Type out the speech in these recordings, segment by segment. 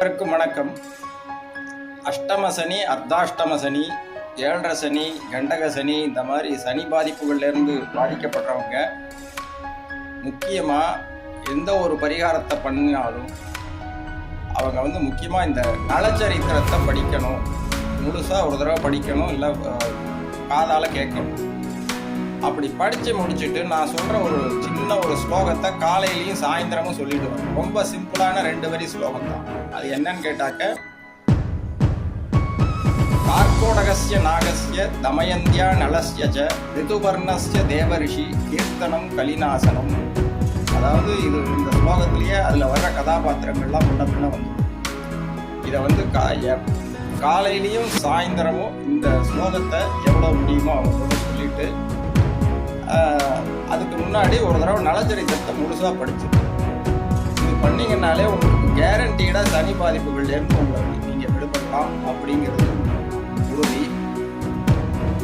அனைவருக்கும் வணக்கம். அஷ்டம சனி, அர்த்தாஷ்டம சனி, ஏழரை சனி, கண்டக சனி, இந்த மாதிரி சனி பாதிப்புகள்லேருந்து பாதிக்கப்படுறவங்க முக்கியமாக எந்த ஒரு பரிகாரத்தை பண்ணினாலும் அவங்க முக்கியமாக இந்த நலச்சரித்திரத்தை படிக்கணும். முழுசாக ஒரு தடவை படிக்கணும், இல்லை காதால் கேட்கணும். அப்படி படித்து முடிச்சுட்டு நான் சொல்கிற ஒரு சின்ன ஒரு ஸ்லோகத்தை காலையிலையும் சாயந்தரமும் சொல்லிடுவேன். ரொம்ப சிம்பிளான 2 வரி ஸ்லோகம் தான். அது என்னன்னு கேட்டாக்க, கார்கோடகஸ்ய நாகஸ்ய தமயந்தியா நலஸ்ய ச ரிதுபர்ணஸ்ய தேவரிஷி கீர்த்தனம் கலிநாசனம். அதாவது இந்த ஸ்லோகத்திலேயே அதில் வர்ற கதாபாத்திரங்கள்லாம் முன்ன பின்ன இதை காலையிலையும் சாயந்தரமும் இந்த ஸ்லோகத்தை எவ்வளோ முடியுமோ அவங்க சொல்லிட்டு அதுக்கு முன்னாடி ஒரு தடவை நலச்சரித்திரத்தை முழுசாக படிச்சுட்டு இது பண்ணிங்கனாலே உங்களுக்கு கேரண்டீடாக சனி பாதிப்புகள்லேருந்து உங்களை நீங்கள் விடுபடலாம் அப்படிங்கிறது உறுதி.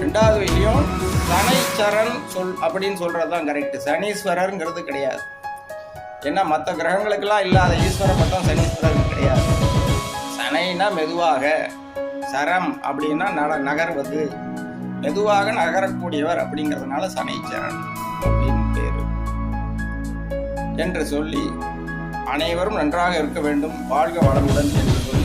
2வது விஷயம், சனைச்சரன் அப்படின்னு சொல்கிறது தான் கரெக்டு. சனீஸ்வரருங்கிறது கிடையாது. ஏன்னா மற்ற கிரகங்களுக்கெல்லாம் இல்லாத ஈஸ்வரன் மட்டும் சனீஸ்வரர் கிடையாது. சனைனா மெதுவாக, சரம் அப்படின்னா நகர்வது, மெதுவாக நகரக்கூடியவர் அப்படிங்கிறதுனால சனைச்சரன் அப்படின்னு பேரு என்று சொல்லி அனைவரும் நன்றாக இருக்க வேண்டும், வாழ்க வளமுடன் என்று சொல்லி